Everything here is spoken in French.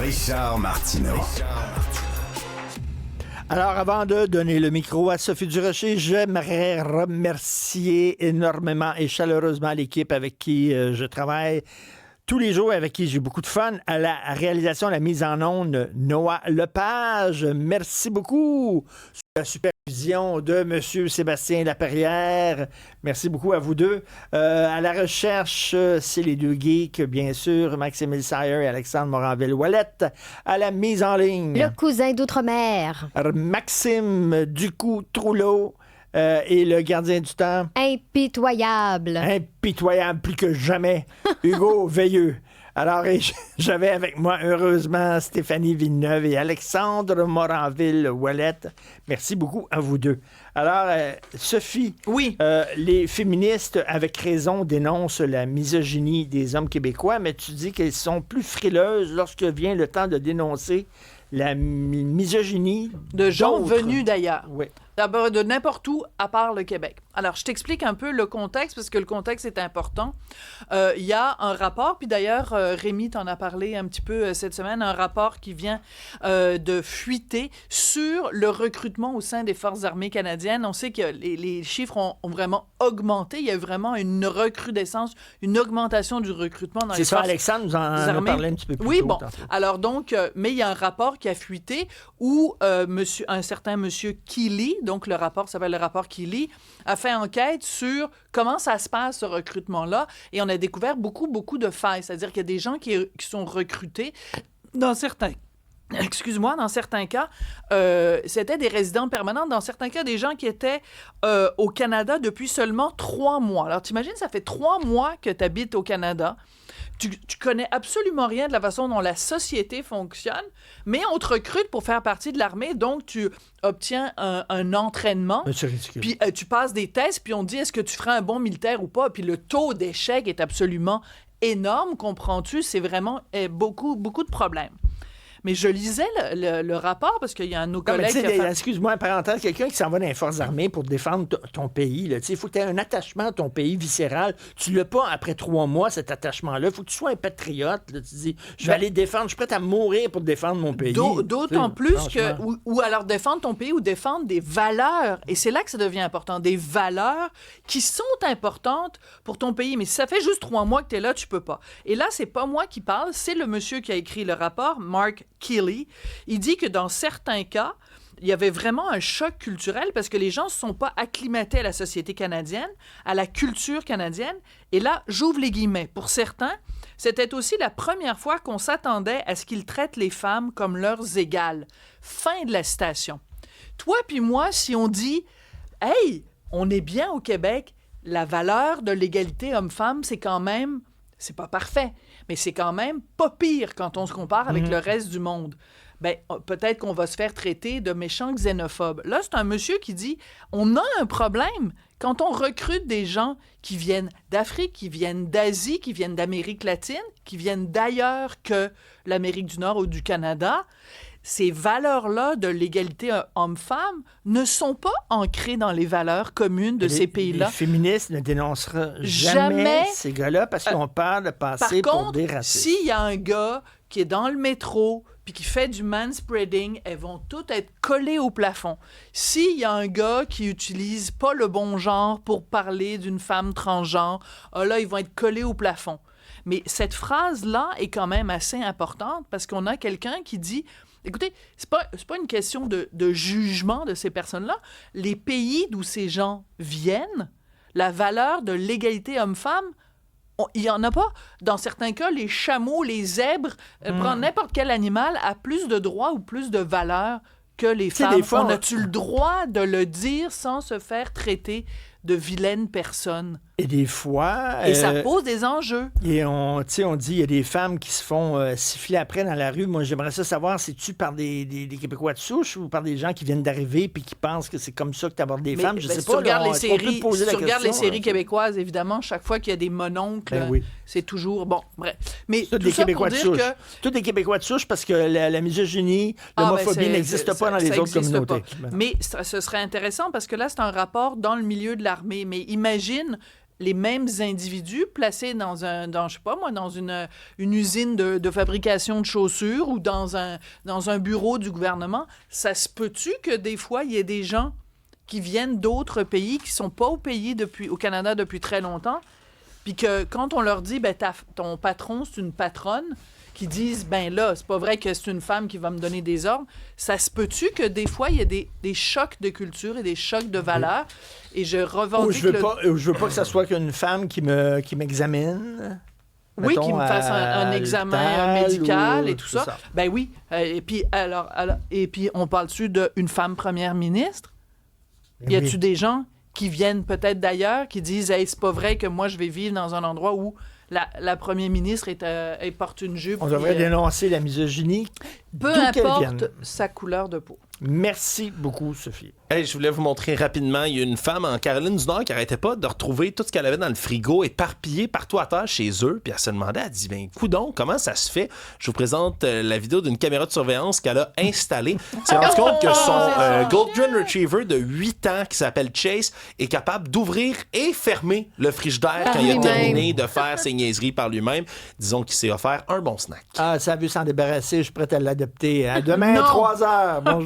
Richard Martineau. Alors, avant de donner le micro à Sophie Durocher, j'aimerais remercier énormément et chaleureusement l'équipe avec qui je travaille tous les jours, avec qui j'ai beaucoup de fun, à la réalisation, à la mise en onde, Noah Lepage. Merci beaucoup. Sous la supervision de M. Sébastien Laperrière. Merci beaucoup à vous deux. À la recherche, c'est les deux geeks, bien sûr, Maxime Sayer et Alexandre Moranville-Ouellette. À la mise en ligne, le cousin d'outre-mer, Maxime Ducou-Trouleau. Et le gardien du temps. Impitoyable. Impitoyable plus que jamais. Hugo Veilleux. Alors, j'avais avec moi, heureusement, Stéphanie Villeneuve et Alexandre Moranville-Ouellette. Merci beaucoup à vous deux. Alors, Sophie, oui. Les féministes, avec raison, dénoncent la misogynie des hommes québécois, mais tu dis qu'elles sont plus frileuses lorsque vient le temps de dénoncer la misogynie de gens d'autres. Venus d'ailleurs. Oui. D'abord, de n'importe où, à part le Québec. Alors, je t'explique un peu le contexte, parce que le contexte est important. Il y a un rapport, puis d'ailleurs, Rémi t'en a parlé un petit peu cette semaine, un rapport qui vient de fuiter sur le recrutement au sein des Forces armées canadiennes. On sait que les chiffres ont vraiment augmenté. Il y a eu vraiment une recrudescence, une augmentation du recrutement dans les C'est ça, forces Alexandre nous en a parlé un petit peu plus oui, tôt. bon. Tantôt. Alors donc, mais il y a un rapport qui a fuité où un certain monsieur Keeley, donc le rapport s'appelle le rapport Keeley, a fait enquête sur comment ça se passe, ce recrutement-là, et on a découvert beaucoup de failles. C'est-à-dire qu'il y a des gens qui sont recrutés dans certains... Excuse-moi, dans certains cas, c'était des résidents permanents. Dans certains cas, des gens qui étaient au Canada depuis seulement 3 mois. Alors, t'imagines, ça fait 3 mois que tu habites au Canada. Tu connais absolument rien de la façon dont la société fonctionne, mais on te recrute pour faire partie de l'armée, donc tu obtiens un entraînement, puis tu passes des tests, puis on te dit est-ce que tu feras un bon militaire ou pas, puis le taux d'échec est absolument énorme, comprends-tu? C'est vraiment beaucoup de problèmes. Mais je lisais le rapport parce qu'il y a un de nos collègues... Excuse-moi, parenthèse, quelqu'un qui s'en va dans les forces armées pour défendre ton pays, il faut que tu aies un attachement à ton pays viscéral. Tu l'as pas après 3 mois, cet attachement-là. Il faut que tu sois un patriote. Là. Tu dis, je vais aller défendre, je suis prêt à mourir pour défendre mon pays. D'autant plus que... Ou alors défendre ton pays ou défendre des valeurs. Et c'est là que ça devient important. Des valeurs qui sont importantes pour ton pays. Mais si ça fait juste 3 mois que tu es là, tu peux pas. Et là, c'est pas moi qui parle, c'est le monsieur qui a écrit le rapport, Mark Keeley. Il dit que dans certains cas, il y avait vraiment un choc culturel parce que les gens ne se sont pas acclimatés à la société canadienne, à la culture canadienne. Et là, j'ouvre les guillemets. Pour certains, c'était aussi la première fois qu'on s'attendait à ce qu'ils traitent les femmes comme leurs égales. Fin de la citation. Toi puis moi, si on dit « Hey, on est bien au Québec, la valeur de l'égalité homme-femme, c'est quand même... » C'est pas parfait, mais c'est quand même pas pire quand on se compare avec le reste du monde. Ben, peut-être qu'on va se faire traiter de méchants xénophobes. Là, c'est un monsieur qui dit, on a un problème quand on recrute des gens qui viennent d'Afrique, qui viennent d'Asie, qui viennent d'Amérique latine, qui viennent d'ailleurs que l'Amérique du Nord ou du Canada. Ces valeurs-là de l'égalité homme-femme ne sont pas ancrées dans les valeurs communes de ces pays-là. Les féministes ne dénonceront jamais ces gars-là parce qu'on parle de passer pour des racistes. S'il y a un gars qui est dans le métro puis qui fait du manspreading, elles vont toutes être collées au plafond. S'il y a un gars qui utilise pas le bon genre pour parler d'une femme transgenre, là, ils vont être collés au plafond. Mais cette phrase-là est quand même assez importante parce qu'on a quelqu'un qui dit... Écoutez, c'est pas une question de jugement de ces personnes-là. Les pays d'où ces gens viennent, la valeur de l'égalité homme-femme, il n'y en a pas. Dans certains cas, les chameaux, les zèbres, prendre n'importe quel animal a plus de droits ou plus de valeur que les femmes. Des fois, on a-tu le droit de le dire sans se faire traiter de vilaines personnes? Et des fois... Et ça pose des enjeux. Et on dit, il y a des femmes qui se font siffler après dans la rue. Moi, j'aimerais ça savoir, c'est-tu par des Québécois de souche ou par des gens qui viennent d'arriver puis qui pensent que c'est comme ça que tu abordes des femmes? Je sais si pas. Tu regardes les séries, si tu regardes les séries québécoises, évidemment, chaque fois qu'il y a des mononcles, c'est toujours... Bon, bref. Mais tout des ça Québécois pour de dire souche. que... Tous des Québécois de souche parce que la misogynie, l'homophobie n'existe pas dans les autres communautés. Mais ce serait intéressant parce que là, c'est un rapport dans le milieu de l'armée. Mais imagine les mêmes individus placés dans je sais pas moi, dans une usine de fabrication de chaussures ou dans un bureau du gouvernement, ça se peut-tu que des fois, il y ait des gens qui viennent d'autres pays, qui sont pas au Canada depuis très longtemps, puis que quand on leur dit, ben, ton patron, c'est une patronne, qui disent, ben là, c'est pas vrai que c'est une femme qui va me donner des ordres. Ça se peut-tu que des fois, il y a des chocs de culture et des chocs de valeurs? Et je revendique... Je veux pas que ça soit qu'une femme qui m'examine. Oui, qui me fasse un examen médical et tout ça. ça. Ben oui. Et puis, on parle-tu d'une femme première ministre? Y a-tu des gens qui viennent peut-être d'ailleurs, qui disent, hey, c'est pas vrai que moi, je vais vivre dans un endroit où la première ministre elle porte une jupe. On devrait dénoncer la misogynie. Peu importe sa couleur de peau. Merci beaucoup, Sophie. Hey, je voulais vous montrer rapidement, il y a une femme en Caroline du Nord qui arrêtait pas de retrouver tout ce qu'elle avait dans le frigo éparpillé partout à terre chez eux, puis elle se demandait, elle dit, ben coudonc, comment ça se fait? Je vous présente la vidéo d'une caméra de surveillance qu'elle a installée. Elle s'est rendu compte que son Golden Retriever de 8 ans, qui s'appelle Chase, est capable d'ouvrir et fermer le frigidaire quand il a terminé de faire ses niaiseries par lui-même. Disons qu'il s'est offert un bon snack. Ah, ça a vu s'en débarrasser, je suis prêt à l'adopter. À demain, 3 heures. Bonjour.